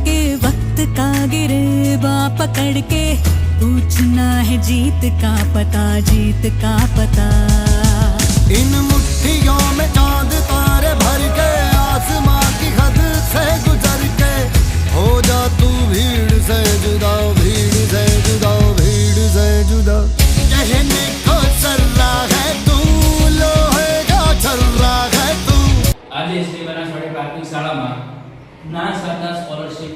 के वक्त का गिरेबा पकड़ के पूछना है जीत का पता, जीत का पता। इन मुट्ठियों में चांद तारे भर के आसमां की हद से गुजर के हो जा तू भीड़ से जुदा, भीड़ से जुदा, भीड़ से जुदा। कहने को चल रहा है तू, लोहे का चल रहा है तू। આજે શ્રી બનાસવાડી પ્રાથમિક શાળામાં જ્ઞાન સાધના સ્કોલરશિપ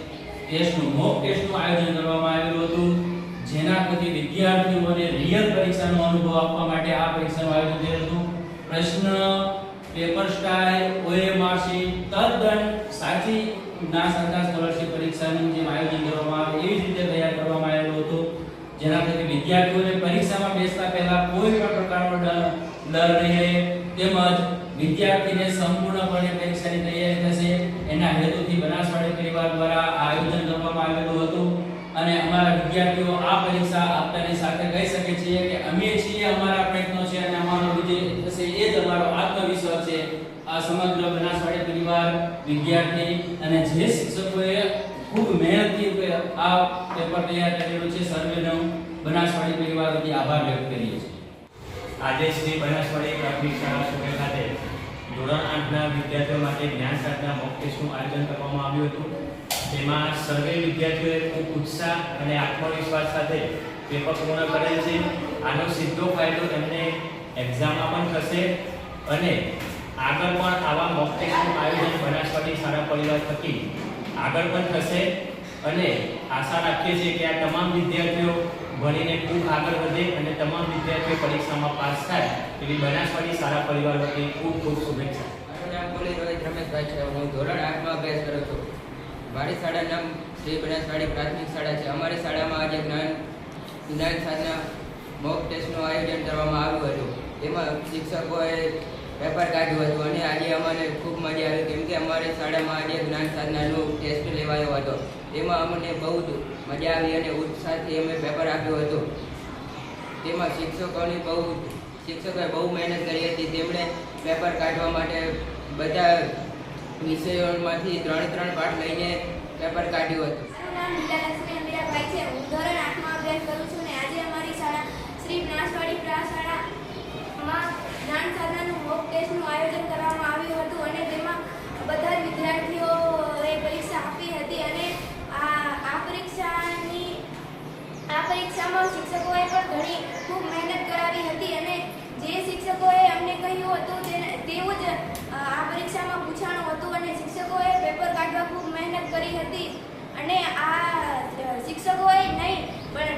ટેસ્ટનું મોક ટેસ્ટનું આયોજન કરવામાં આવેલું હતું, જેના થકી વિદ્યાર્થીઓને રિયલ પરીક્ષાનો અનુભવ આપવા માટે આ પરીક્ષાનું આયોજન થયું હતું। પ્રશ્ન, પેપર સ્ટાઇલ, OMR શીટ તદ્દન સાચી જ્ઞાન સાધના સ્કોલરશિપ પરીક્ષાનું જે આયોજન કરવામાં આવે એવી જ રીતે તૈયાર કરવામાં આવેલું હતું, જેના થકી વિદ્યાર્થીઓને પરીક્ષામાં બેસતા પહેલા કોઈ પણ પ્રકારનો ડર નહીં રહે, તેમજ વિદ્યાર્થીને સંપૂર્ણપણે પરીક્ષાની તૈયારી થશે એના હેતુથી બનાસવાડી પરિવાર દ્વારા આયોજન કરવામાં આવેલું હતું। અને અમારા વિદ્યાર્થીઓ આ પરીક્ષા આપતાની સાથે કહી શકે છે કે અમે છીએ, અમારા પ્રયત્નો છે અને અમારો વિજય થશે એ જ અમારો આત્મવિશ્વાસ છે। આ સમગ્ર બનાસવાડી પરિવાર, વિદ્યાર્થી અને જે શિક્ષકોએ ખૂબ મહેનતથી આ પેપર તૈયાર કરેલું છે, સર્વેનો બનાસવાડી પરિવાર વતી આભાર વ્યક્ત કરીએ છીએ। આજે શ્રી બનાસવાડી પ્રાથમિક શાળા સુરત ખાતે ધોરણ 8ના વિદ્યાર્થીઓ માટે જ્ઞાન સાધના મોક ટેસ્ટનું આયોજન કરવામાં આવ્યું હતું, જેમાં સર્વે વિદ્યાર્થીઓએ ખૂબ ઉત્સાહ અને આત્મવિશ્વાસ સાથે પેપર પૂર્ણ કરેલ છે। આનો સીધો ફાયદો તેમને એક્ઝામમાં પણ થશે અને આગળ પણ આવા મોક ટેસ્ટનું આયોજન બનાસવાડી શાળા પરિવાર થકી આગળ પણ થશે અને આશા રાખીએ છીએ કે આ તમામ વિદ્યાર્થીઓ ભણીને ખૂબ આગળ વધે અને તમામ વિદ્યાર્થીઓ પરીક્ષામાં પાસ થાય એવી બનાસવાડી શાળા પરિવાર વતી ખૂબ ખૂબ શુભેચ્છા। મારું નામ બોલી રોહિત રમેશભાઈ છે। હું ધોરણ 8માં અભ્યાસ કરું છું। મારી શાળાનું નામ શ્રી બનાસવાડી પ્રાથમિક શાળા છે। અમારી શાળામાં આજે જ્ઞાન સાધના મોક ટેસ્ટનું આયોજન કરવામાં આવ્યું હતું, એમાં શિક્ષકોએ પેપર કાઢ્યું હતું અને આજે અમને ખૂબ મજા આવી, કેમ કે અમારી શાળામાં આજે જ્ઞાન સાધનાનો ટેસ્ટ લેવાયો હતો। એમાં અમને બહુ જ મજા આવી અને ઉત્સાહથી અમે પેપર આપ્યું હતું। તેમાં શિક્ષકોએ બહુ મહેનત કરી હતી। તેમણે પેપર કાઢવા માટે બધા વિષયોમાંથી 3 પાઠ લઈને પેપર કાઢ્યું હતું। મારું નામ લીલાલક્ષ્મી અંબિરાભાઈ છે। હું ધોરણ 8માં અભ્યાસ કરું છું અને આજે અમારી શાળા શ્રી બનાસવાડી શાળામાં જ્ઞાન સાધનાનું મોક ટેસ્ટનું આયોજન કરવામાં આવ્યું હતું અને તેમાં બધા જ વિદ્યાર્થીઓએ પરીક્ષા આપી હતી અને આ પરીક્ષામાં શિક્ષકોએ પણ ઘણી ખૂબ મહેનત કરાવી હતી અને જે શિક્ષકોએ અમને કહ્યું હતું તેવું જ આ પરીક્ષામાં પૂછાણું હતું અને શિક્ષકોએ પેપર કાઢવા ખૂબ મહેનત કરી હતી અને આ શિક્ષકોએ નહીં પણ